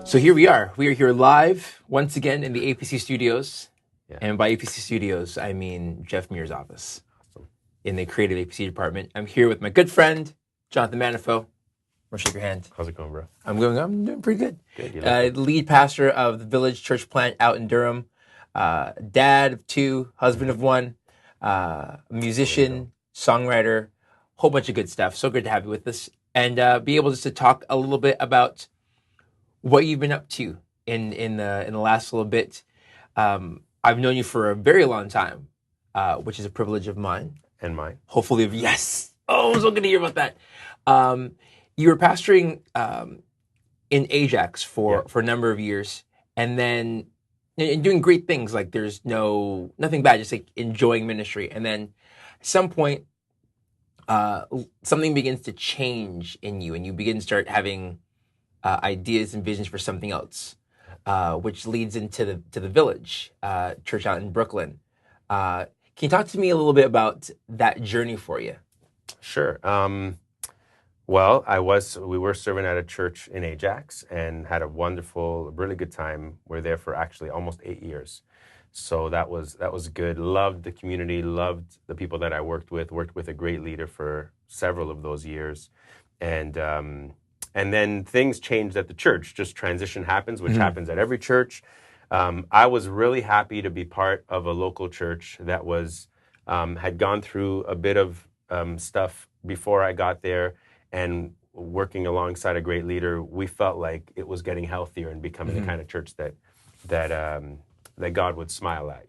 So here we are. We are here live once again in the APC studios. Yeah. And by APC studios, I mean Jeff Muir's office in the creative APC department. I'm here with my good friend, Jonathan Manifo. Shake your hand. How's it going, bro? I'm doing pretty good. Good. You look good. Lead pastor of the Village Church Plant out in Durham. Dad of two, husband of one, musician, songwriter, whole bunch of good stuff. So good to have you with us. And be able just to talk a little bit about what you've been up to in the last little bit. I've known you for a very long time, which is a privilege of mine. And mine. Hopefully, yes. Oh, I'm so good to hear about that. You were pastoring in Ajax for a number of years, and then and doing great things. Like there's nothing bad, just like enjoying ministry. And then at some point, something begins to change in you, and you begin to start having ideas and visions for something else, which leads into the Village church out in Brooklyn. Can you talk to me a little bit about that journey for you? Sure. Well, we were serving at a church in Ajax and had a wonderful, really good time. We're there for actually almost 8 years. So that was good. Loved the community, loved the people that I worked with a great leader for several of those years. And then things changed at the church. Just transition happens, which happens at every church. I was really happy to be part of a local church that had gone through a bit of stuff before I got there, and working alongside a great leader, we felt like it was getting healthier and becoming the kind of church that God would smile at,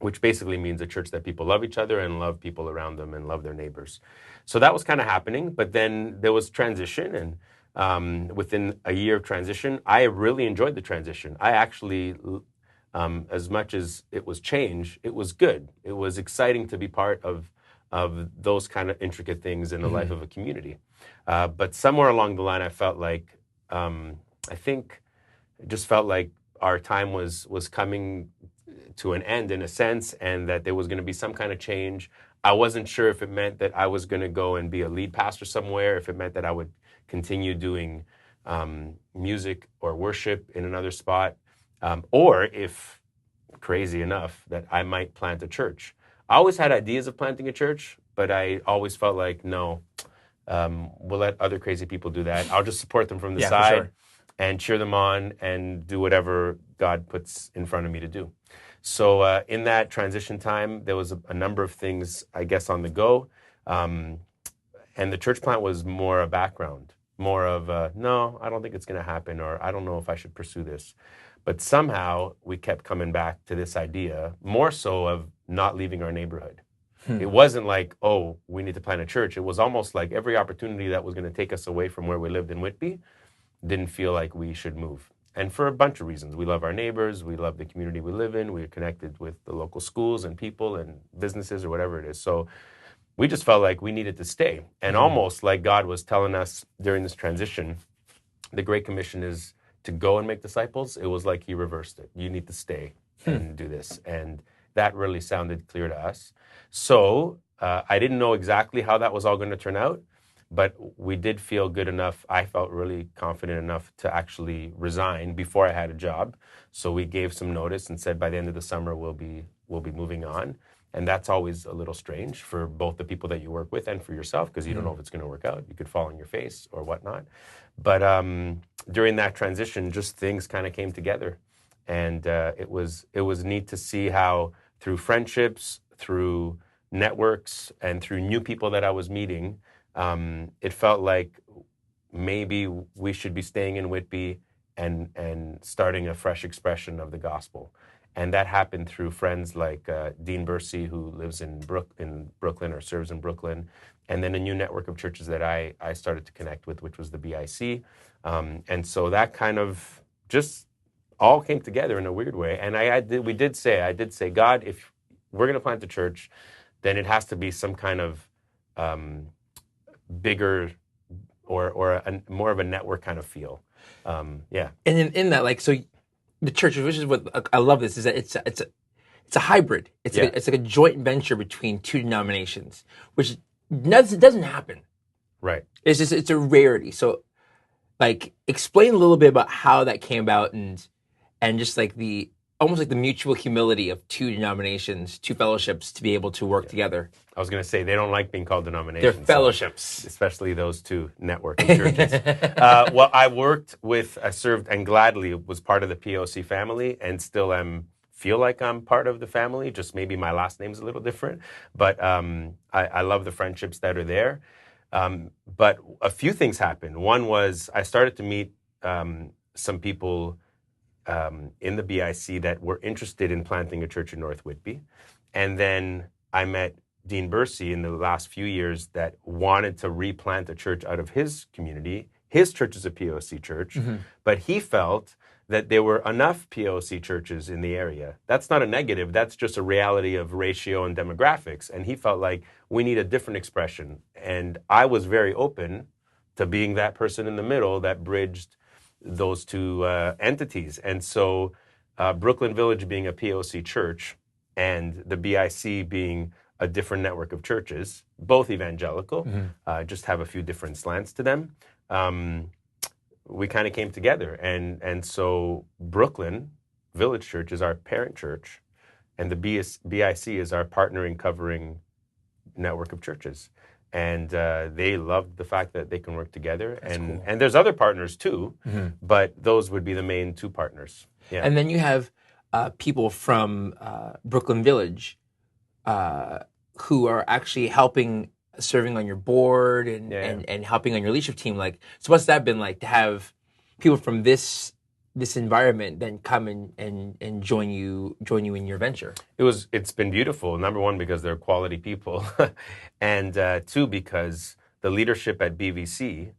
which basically means a church that people love each other and love people around them and love their neighbors. So that was kind of happening, but then there was transition, and within a year of transition, I really enjoyed the transition. I actually, as much as it was change, it was good. It was exciting to be part of those kind of intricate things in the life of a community. But somewhere along the line, I felt like, it just felt like our time was coming to an end in a sense, and that there was going to be some kind of change. I wasn't sure if it meant that I was going to go and be a lead pastor somewhere, if it meant that I would continue doing music or worship in another spot, or if, crazy enough, that I might plant a church. I always had ideas of planting a church, but I always felt like, no, we'll let other crazy people do that. I'll just support them from the side and cheer them on and do whatever God puts in front of me to do. So in that transition time, there was a number of things, I guess, on the go. And the church plant was more a background, more of no, I don't think it's going to happen, or I don't know if I should pursue this. But somehow we kept coming back to this idea, more so of not leaving our neighborhood. It wasn't like, oh, we need to plant a church. It was almost like every opportunity that was going to take us away from where we lived in Whitby didn't feel like we should move. And for a bunch of reasons. We love our neighbors. We love the community we live in. We're connected with the local schools and people and businesses or whatever it is. So we just felt like we needed to stay. And almost like God was telling us during this transition, the Great Commission is to go and make disciples. It was like he reversed it. You need to stay and do this. And that really sounded clear to us. So I didn't know exactly how that was all going to turn out, but we did feel good enough. I felt really confident enough to actually resign before I had a job. So we gave some notice and said by the end of the summer we'll be moving on. And that's always a little strange for both the people that you work with and for yourself, because you don't know if it's going to work out. You could fall on your face or whatnot. But during that transition, just things kind of came together. And it was neat to see how through friendships, through networks, and through new people that I was meeting, it felt like maybe we should be staying in Whitby and starting a fresh expression of the gospel. And that happened through friends like Dean Bursey, who lives in Brooklyn or serves in Brooklyn, and then a new network of churches that I started to connect with, which was the BIC. And so that kind of just all came together in a weird way. And I did say, God, if we're going to plant a church, then it has to be some kind of bigger or more of a network kind of feel. Yeah. And in that, like, so the church, which is what I love this, is that it's a hybrid. It's like a joint venture between two denominations, which doesn't happen. Right. It's a rarity. So like explain a little bit about how that came about and just like the almost like the mutual humility of two denominations, two fellowships to be able to work together. I was going to say they don't like being called They're denominations. so- fellowships. especially those two networking churches. Well, I served and gladly was part of the POC family and still feel like I'm part of the family, just maybe my last name's a little different. But I love the friendships that are there. But a few things happened. One was I started to meet some people in the BIC that were interested in planting a church in North Whitby. And then I met Dean Bursey in the last few years that wanted to replant a church out of his community. His church is a POC church, but he felt that there were enough POC churches in the area. That's not a negative. That's just a reality of ratio and demographics. And he felt like we need a different expression. And I was very open to being that person in the middle that bridged those two entities. And so Brooklyn Village being a POC church and the BIC being a different network of churches, both evangelical, just have a few different slants to them. We kind of came together. And so Brooklyn Village Church is our parent church, and the BIC is our partnering, covering network of churches. And they loved the fact that they can work together. And there's other partners too, but those would be the main two partners. Yeah. And then you have people from Brooklyn Village who are actually serving on your board and helping on your leadership team. Like, so what's that been like to have people from this environment then come and join you in your venture? It's been beautiful. Number one, because they're quality people, and two, because the leadership at BVC,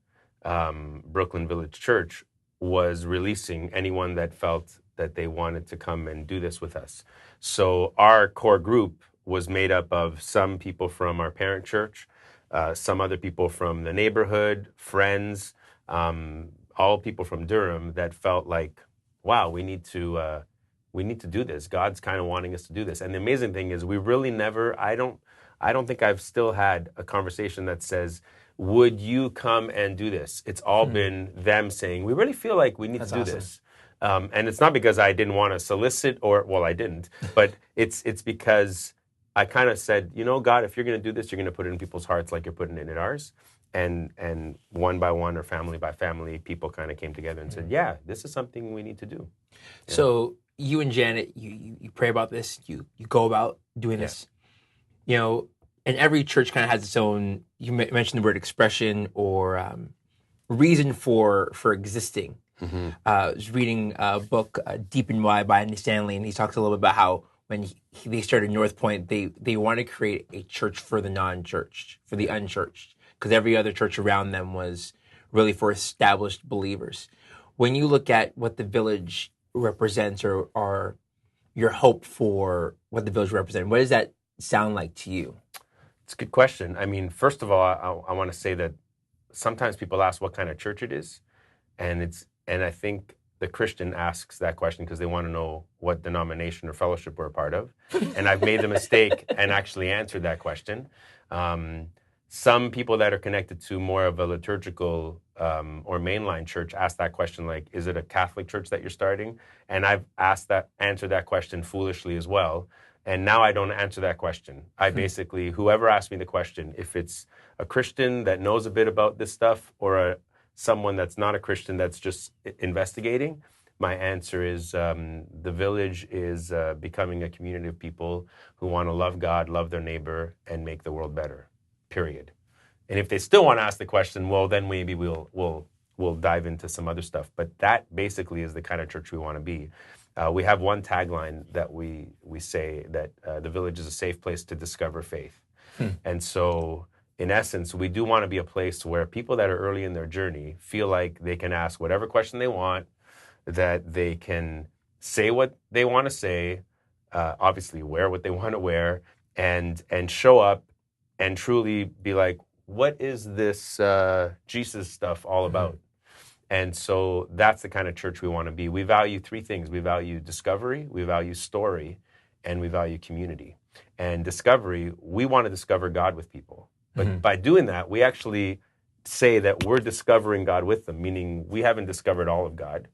Brooklyn Village Church, was releasing anyone that felt that they wanted to come and do this with us. So our core group was made up of some people from our parent church, some other people from the neighborhood, friends, all people from Durham that felt like, wow, we need to do this. God's kind of wanting us to do this. And the amazing thing is we really never, I don't think I've still had a conversation that says, would you come and do this? It's all been them saying, we really feel like we need to do this. And it's not because I didn't want to solicit I didn't, but it's because I kind of said, God, if you're going to do this, you're going to put it in people's hearts like you're putting it in ours. And one by one or family by family, people kind of came together and said, yeah, this is something we need to do. Yeah. So you and Janet, you pray about this, you go about doing this, and every church kind of has its own, you mentioned the word expression or reason for existing. I was reading a book, Deep and Wide by Andy Stanley, and he talks a little bit about how when they started North Point, they wanted to create a church for the non-churched, for the unchurched, because every other church around them was really for established believers. When you look at what the village represents or your hope for what the village represents, what does that sound like to you? It's a good question. I mean, first of all, I want to say that sometimes people ask what kind of church it is, and I think the Christian asks that question because they want to know what denomination or fellowship we're a part of. And I've made the mistake and actually answered that question. Some people that are connected to more of a liturgical or mainline church ask that question, like, is it a Catholic church that you're starting? And I've answered that question foolishly as well. And now I don't answer that question. I basically, whoever asked me the question, if it's a Christian that knows a bit about this stuff or someone that's not a Christian that's just investigating, my answer is the village is becoming a community of people who want to love God, love their neighbor, and make the world better, period. And if they still want to ask the question, well, then maybe we'll dive into some other stuff. But that basically is the kind of church we want to be. We have one tagline that we say that the village is a safe place to discover faith. And so in essence, we do want to be a place where people that are early in their journey feel like they can ask whatever question they want, that they can say what they want to say, obviously wear what they want to wear, and show up and truly be like, what is this Jesus stuff all about? And so that's the kind of church we want to be. We value three things. We value discovery, we value story, and we value community. And discovery, we want to discover God with people. But by doing that, we actually say that we're discovering God with them, meaning we haven't discovered all of God,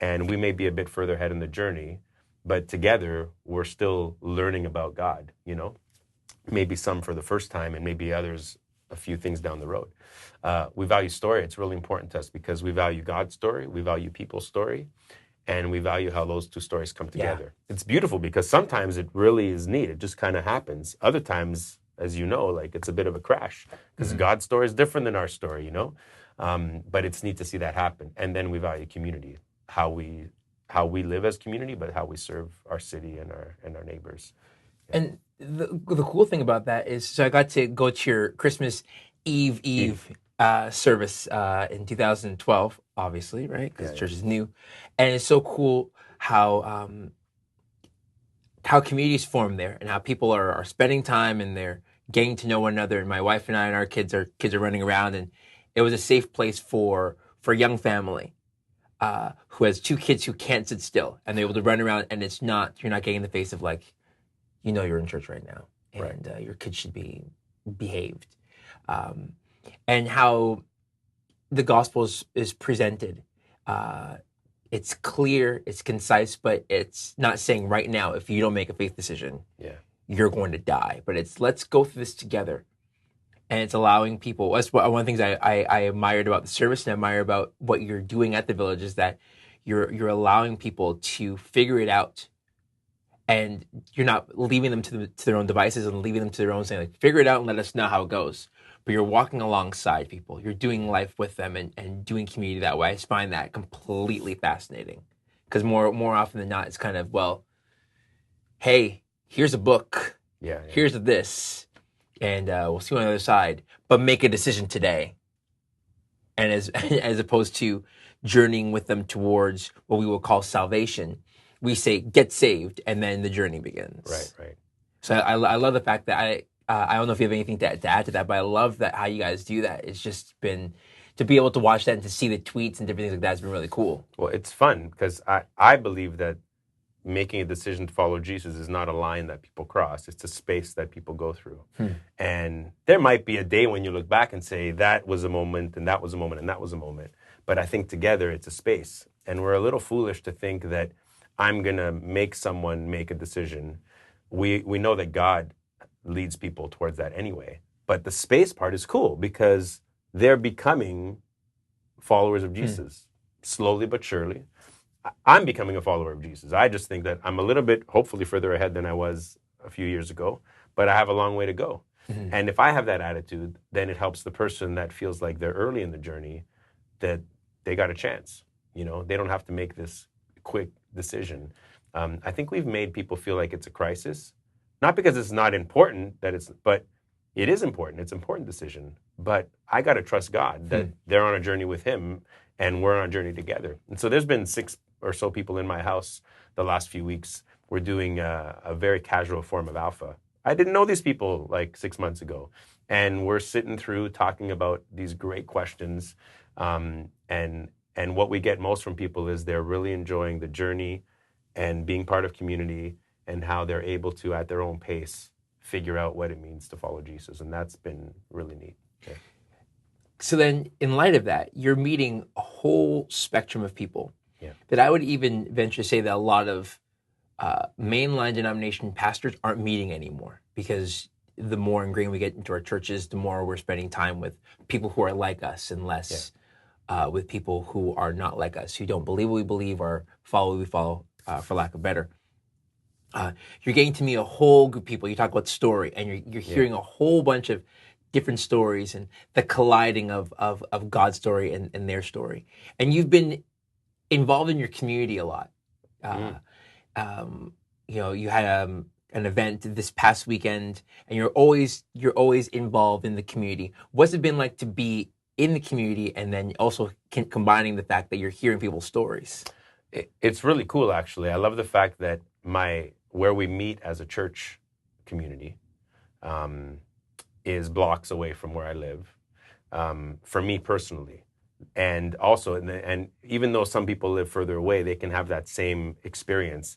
and we may be a bit further ahead in the journey, but together we're still learning about God, you know? Maybe some for the first time, and maybe others a few things down the road. We value story. It's really important to us because we value God's story, we value people's story, and we value how those two stories come together. It's beautiful because sometimes it really is neat. It just kind of happens. Other times, as you know, like it's a bit of a crash because God's story is different than our story, you know? But it's neat to see that happen. And then we value community, how we live as community, but how we serve our city and our neighbors. And the cool thing about that is, so I got to go to your Christmas Eve service in 2012, obviously, right? Because the church is new, and it's so cool how communities form there and how people are spending time and they're getting to know one another. And my wife and I and our kids are running around, and it was a safe place for a young family who has two kids who can't sit still, and they're able to run around, and you're not getting in the face of like, you know, you're in church right now, and your kids should be behaved, and how the gospel is presented. It's clear, it's concise, but it's not saying right now, if you don't make a faith decision, you're going to die. But it's let's go through this together, and it's allowing people. That's one of the things I admired about the service and admire about what you're doing at the Village is that you're allowing people to figure it out. And you're not leaving them to their own devices and leaving them to their own saying, like, figure it out and let us know how it goes. But you're walking alongside people. You're doing life with them and doing community that way. I just find that completely fascinating. Because more often than not, it's kind of, well, hey, here's a book. Here's this. And we'll see you on the other side. But make a decision today. And as opposed to journeying with them towards what we will call salvation, we say get saved, and then the journey begins. Right. So I love the fact that I don't know if you have anything to add to that, but I love that how you guys do that. It's just been to be able to watch that and to see the tweets and different things like that has been really cool. Well, it's fun because I believe that making a decision to follow Jesus is not a line that people cross. It's a space that people go through. And there might be a day when you look back and say that was a moment and that was a moment and that was a moment. But I think together it's a space. And we're a little foolish to think that I'm going to make someone make a decision. We know that God leads people towards that anyway. But the space part is cool because they're becoming followers of Jesus, slowly but surely. I'm becoming a follower of Jesus. I just think that I'm a little bit, hopefully, further ahead than I was a few years ago, but I have a long way to go. And if I have that attitude, then it helps the person that feels like they're early in the journey that they got a chance. You know, they don't have to make this quick decision. I think we've made people feel like it's a crisis, not because it's not important but it is important. It's an important decision, but I got to trust God that they're on a journey with him and we're on a journey together. And so there's been 6 or so people in my house the last few weeks. We're doing a very casual form of Alpha. I didn't know these people like 6 months ago, and we're sitting through talking about these great questions, and what we get most from people is they're really enjoying the journey and being part of community and how they're able to, at their own pace, figure out what it means to follow Jesus. And that's been really neat. Okay. So then, in light of that, you're meeting a whole spectrum of people that I would even venture to say that a lot of mainline denomination pastors aren't meeting anymore, because the more ingrained we get into our churches, the more we're spending time with people who are like us and less with people who are not like us, who don't believe what we believe or follow what we follow, for lack of better. You're getting to meet a whole group of people. You talk about story, and you're hearing a whole bunch of different stories and the colliding of God's story and their story. And you've been involved in your community a lot. You know, you had an event this past weekend, and you're always involved in the community. What's it been like to be in the community and then also combining the fact that you're hearing people's stories? It's really cool, actually. I love the fact that where we meet as a church community is blocks away from where I live, for me personally. And also, and even though some people live further away, they can have that same experience